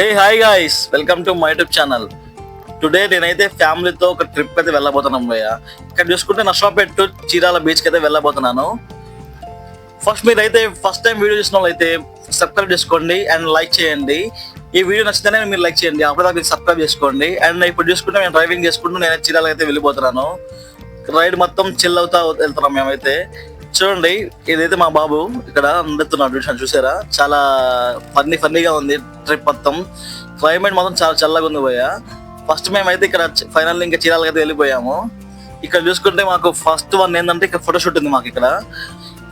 Hey hi guys, welcome to my YouTube channel. Today నేనైతే ఫ్యామిలీతో ఒక ట్రిప్ అయితే వెళ్ళబోతున్నాం భయ్య. ఇక్కడ చూసుకుంటే నర్సాపేట్ టు చీరాల బీచ్కి అయితే వెళ్ళబోతున్నాను. మీరైతే ఫస్ట్ టైం వీడియో చూసిన వాళ్ళు అయితే సబ్స్క్రైబ్ చేసుకోండి అండ్ లైక్ చేయండి. ఈ వీడియో నచ్చితేనే మీరు లైక్ చేయండి, అప్పుడు మీరు సబ్స్క్రైబ్ చేసుకోండి. అండ్ ఇప్పుడు చూసుకుంటే మేము డ్రైవింగ్ చేసుకుంటూ నేను చీరాల అయితే వెళ్ళిపోతున్నాను. రైడ్ మొత్తం చిల్ అవుతా వెళ్తున్నాం మేమైతే. చూడండి, ఇదైతే మా బాబు ఇక్కడ అందుతున్నాడు, చూసారా? చాలా ఫన్నీగా ఉంది ట్రిప్ మొత్తం. క్లైమేట్ మొత్తం చాలా చల్లగా ఉంది భయ్య. ఫస్ట్ మేమైతే ఇక్కడ ఫైనల్ ఇంకా చీరాలకి అయితే వెళ్ళిపోయాము. ఇక్కడ చూసుకుంటే మాకు ఫస్ట్ వన్ ఏంటంటే ఇక్కడ ఫోటోషూట్ ఉంది మాకు ఇక్కడ.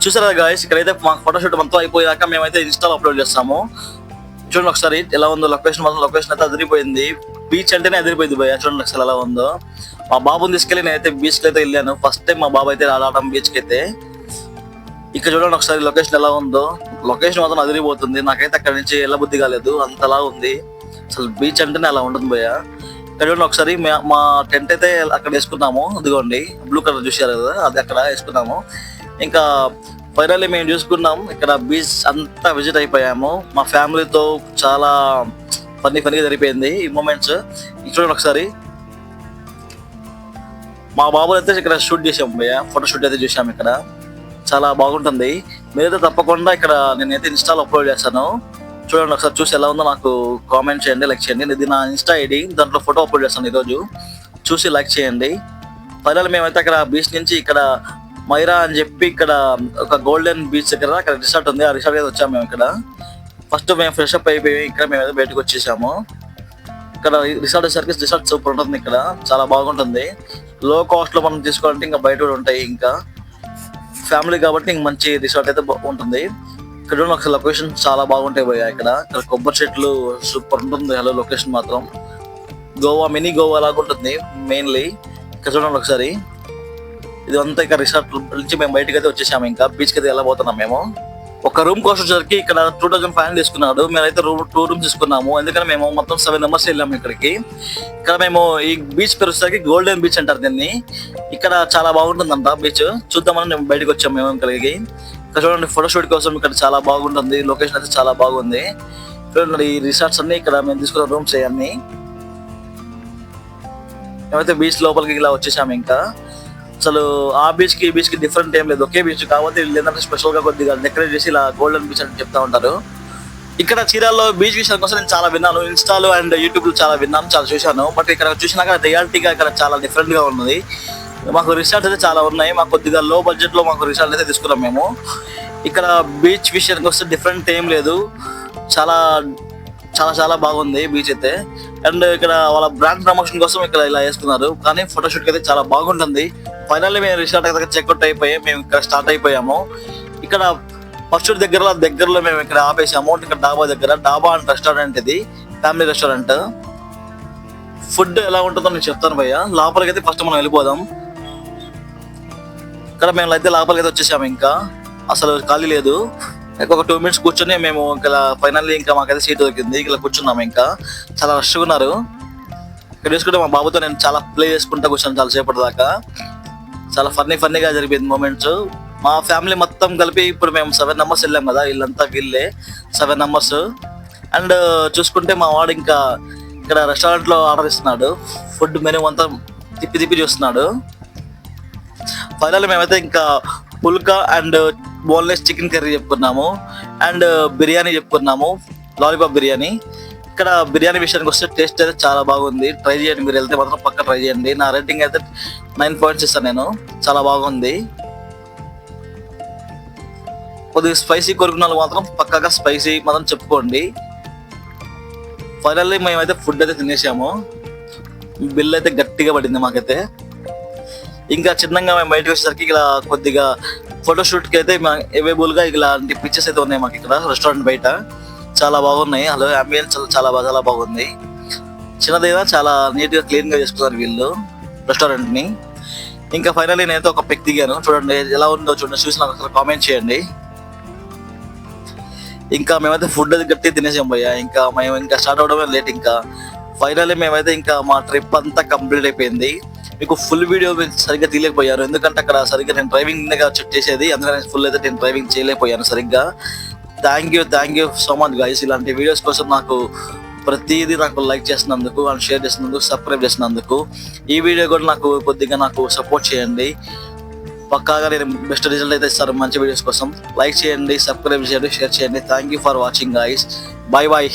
చూసారా గాయస్, ఇక్కడైతే మాకు ఫోటోషూట్ మొత్తం అయిపోయాక మేమైతే ఇన్స్టాలో అప్లోడ్ చేస్తాము. చూడండి ఒకసారి ఎలా ఉందో లొకేషన్. మొత్తం లొకేషన్ అయితే అదిరిపోయింది. బీచ్ అంటేనే అదిరిపోయింది భయ్య. చూడండి ఒకసారి ఎలా ఉందో. మా బాబుని తీసుకెళ్ళి నేనైతే బీచ్కి అయితే వెళ్ళాను. ఫస్ట్ టైం మా బాబు అయితే రావడం బీచ్కి అయితే. ఇక్కడ చూడండి ఒకసారి లొకేషన్ ఎలా ఉందో. లొకేషన్ మాత్రం అదిరిపోతుంది. నాకైతే అక్కడ నుంచి వెళ్ళబుద్ధి కాలేదు, అంతలా ఉంది. అసలు బీచ్ అంటేనే అలా ఉంటుంది భయ్య. ఇక్కడ చూడండి ఒకసారి మా టెంట్ అయితే అక్కడ వేసుకున్నాము. అదిగోండి బ్లూ కలర్ చూసారు కదా, అది అక్కడ వేసుకున్నాము. ఇంకా ఫైనల్లీ మేము చూసుకున్నాం. ఇక్కడ బీచ్ అంతా విజిట్ అయిపోయాము. మా ఫ్యామిలీతో చాలా ఫన్నీగా జరిగిపోయింది ఈ మూమెంట్స్. చూడండి ఒకసారి మా బాబు అయితే ఇక్కడ షూట్ చేసాము భయ్య. ఫోటో షూట్ అయితే చూసాము ఇక్కడ. చాలా బాగుంటుంది. మీరైతే తప్పకుండా ఇక్కడ నేనైతే ఇన్స్టాలో అప్లోడ్ చేస్తాను. చూడండి ఒకసారి, చూసి ఎలా ఉందో నాకు కామెంట్ చేయండి, లైక్ చేయండి. ఇది నా ఇన్స్టా ఐడి, దాంట్లో ఫోటో అప్లోడ్ చేస్తాను ఈరోజు. చూసి లైక్ చేయండి. ఫైనల్ మేమైతే అక్కడ బీచ్ నుంచి ఇక్కడ మైరా అని చెప్పి ఇక్కడ ఒక గోల్డెన్ బీచ్ దగ్గర అక్కడ రిసార్ట్ ఉంది. ఆ రిసార్ట్ అయితే వచ్చాము మేము ఇక్కడ. ఫస్ట్ మేము ఫ్రెష్ అప్ అయిపోయి ఇక్కడ మేమైతే బయటకు వచ్చేసాము. ఇక్కడ రిసార్ట్ వచ్చేసరికి రిసార్ట్ సూపర్ ఉంటుంది. ఇక్కడ చాలా బాగుంటుంది. లో కాస్ట్ లో మనం తీసుకోవాలంటే ఇంకా బయట కూడా ఉంటాయి. ఇంకా ఫ్యామిలీ కాబట్టి ఇంక మంచి రిసార్ట్ అయితే ఉంటుంది. ఇక్కడ ఒక లొకేషన్ చాలా బాగుంటాయి భయ్య. ఇక్కడ కొబ్బరి చెట్లు సూపర్ ఉంటుంది. హలో లొకేషన్ మాత్రం గోవా, మినీ గోవా లాగా ఉంటుంది మెయిన్లీ. ఇక్కడ చూడండి ఒకసారి, ఇది అంతా ఇక్కడ రిసార్ట్ నుంచి మేము బయటకు అయితే వచ్చేసాము. ఇంకా బీచ్కి అయితే వెళ్ళబోతున్నాం మేము. ఒక రూమ్ కాస్ట్ వచ్చేసరికి ఇక్కడ 2500 తీసుకున్నాడు. మేమైతే 2 రూమ్స్ తీసుకున్నాము. ఎందుకంటే మేము మొత్తం 7 మెంబర్స్ వెళ్ళాము ఇక్కడికి. ఇక్కడ మేము ఈ బీచ్ పేరు వచ్చేసరికి గోల్డెన్ బీచ్ అంటారు దీన్ని. ఇక్కడ చాలా బాగుంటుందంట బీచ్. చూద్దామని మేము బయటకు వచ్చాము మేము ఇక్కడికి. ఇక్కడ చూడండి ఫోటోషూట్ కోసం ఇక్కడ చాలా బాగుంటుంది. లొకేషన్ అయితే చాలా బాగుంది. చూడండి ఈ రిసార్ట్స్ అన్ని ఇక్కడ మేము తీసుకున్న రూమ్స్ అన్ని. మేమైతే బీచ్ లోపలికి ఇలా వచ్చేసాము. ఇంకా అసలు ఆ బీచ్ కి ఈ బీచ్ కి డిఫరెంట్ ఏం లేదు, ఒకే బీచ్. కాబట్టి వీళ్ళు ఏంటంటే స్పెషల్ గా కొద్దిగా డెకరేట్ చేసి ఇలా గోల్డెన్ బీచ్ అని చెప్తా ఉంటారు. ఇక్కడ చీరాల్లో బీచ్ విషయం కోసం నేను చాలా విన్నాను, ఇన్స్టాలో అండ్ యూట్యూబ్ లో చాలా విన్నాను, చాలా చూశాను. బట్ ఇక్కడ చూసినాక రియాలిటీగా ఇక్కడ చాలా డిఫరెంట్ గా ఉన్నది. మాకు రిసార్ట్స్ అయితే చాలా ఉన్నాయి. మాకు కొద్దిగా లో బడ్జెట్ లో మాకు రిసార్ట్ అయితే తీసుకున్నాం మేము. ఇక్కడ బీచ్ విషయానికి వస్తే డిఫరెంట్ ఏం లేదు, చాలా చాలా చాలా బాగుంది బీచ్ అయితే. అండ్ ఇక్కడ వాళ్ళ బ్రాండ్ ప్రమోషన్ కోసం ఇక్కడ ఇలా వేస్తున్నారు. కానీ ఫోటోషూట్ అయితే చాలా బాగుంటుంది. ఫైనల్లీ మేము రిసార్ట్ దగ్గర చెక్అవుట్ అయిపోయి మేము ఇక్కడ స్టార్ట్ అయిపోయాము. ఇక్కడ ఫస్ట్ దగ్గరలో మేము ఇక్కడ ఆపేసాము. ఇక్కడ డాబా దగ్గర, డాబా అండ్ రెస్టారెంట్, ఇది ఫ్యామిలీ రెస్టారెంట్. ఫుడ్ ఎలా ఉంటుందో నేను చెప్తాను భయ్య. లోపలికి అయితే ఫస్ట్ మనం వెళ్ళిపోదాం. ఇక్కడ మేము అయితే లోపలికి అయితే వచ్చేసాము. ఇంకా అసలు ఖాళీ లేదు. ఒక 2 మినిట్స్ కూర్చొని మేము ఇక్కడ ఫైనల్లీ ఇంకా మాకైతే సీట్ దొరికింది. ఇక్కడ కూర్చున్నాము. ఇంకా చాలా రష్గా ఉన్నారు. ఇక్కడ చూసుకుంటే మా బాబుతో నేను చాలా ప్లే చేసుకుంటా కూర్చొని చాలా సేపటి దాకా. చాలా ఫన్నీగా జరిపోయింది మూమెంట్స్. మా ఫ్యామిలీ మొత్తం కలిపి ఇప్పుడు మేము 7 మెంబర్స్ వెళ్ళాం కదా, వీళ్ళంతా వీళ్ళే 7 మెంబర్స్. అండ్ చూసుకుంటే మా వాడు ఇంకా ఇక్కడ రెస్టారెంట్ లో ఆర్డర్ ఇస్తున్నాడు. ఫుడ్ మెనూ అంతా తిప్పి చూస్తున్నాడు. ఫైనల్ మేమైతే ఇంకా పుల్కా అండ్ బోన్లెస్ చికెన్ కర్రీ చెప్పుకున్నాము. అండ్ బిర్యానీ చెప్పుకున్నాము, లాలీపాప్ బిర్యానీ. ఇక్కడ బిర్యానీ విషయానికి వస్తే టేస్ట్ అయితే చాలా బాగుంది. ట్రై చేయండి, మీరు వెళ్తే మాత్రం పక్క ట్రై చేయండి. నా రేటింగ్ అయితే 9 పాయింట్స్ ఇస్తాను నేను. చాలా బాగుంది. కొద్దిగా స్పైసీ కోరుకున్న వాళ్ళు మాత్రం పక్కగా స్పైసీ మాత్రం చెప్పుకోండి. ఫైనల్లీ మేమైతే ఫుడ్ అయితే తినేసాము. బిల్ అయితే గట్టిగా పడింది మాకైతే. ఇంకా చిన్నగా మేము బయటకు వచ్చేసరికి ఇలా కొద్దిగా ఫోటోషూట్కి అయితే అవైలబుల్ గా ఇలాంటి పిక్చర్స్ అయితే ఉన్నాయి మాకు ఇక్కడ రెస్టారెంట్ బయట. చాలా బాగున్నాయి. హలో అంబియన్స్ చాలా బాగుంది. చిన్నదైనా చాలా నీట్ గా క్లీన్ గా చేసుకున్నారు వీళ్ళు రెస్టారెంట్ ని. ఇంకా ఫైనల్లీ నేనైతే ఒక పిక్ దిగాను. చూడండి ఎలా ఉందో చూడండి, చూసి నాకు ఒకసారి కామెంట్ చేయండి. ఇంకా మేమైతే ఫుడ్ అది గట్టి తినేసాం భయ్య. ఇంకా మేము ఇంకా స్టార్ట్ అవడమే లేట్. ఇంకా ఫైనల్లీ మేమైతే ఇంకా మా ట్రిప్ అంతా కంప్లీట్ అయిపోయింది. మీకు ఫుల్ వీడియో సరిగ్గా తీయలేకపోయాను, ఎందుకంటే అక్కడ సరిగ్గా నేను డ్రైవింగ్ చెక్ చేసేది. అందుకని ఫుల్ అయితే నేను డ్రైవింగ్ చేయలేకపోయాను సరిగ్గా. Thank you so much guys. ఇలాంటి వీడియోస్ కోసం నాకు ప్రతిదీ నాకు లైక్ చేసినందుకు అండ్ షేర్ చేసినందుకు, సబ్స్క్రైబ్ చేసినందుకు. ఈ వీడియో కూడా నాకు సపోర్ట్ చేయండి. పక్కాగా నేను బెస్ట్ రిజల్ట్ అయితే ఇస్తాను మంచి వీడియోస్ కోసం. లైక్ చేయండి, సబ్స్క్రైబ్ చేయండి, షేర్ చేయండి. Thank you for watching guys. Bye bye.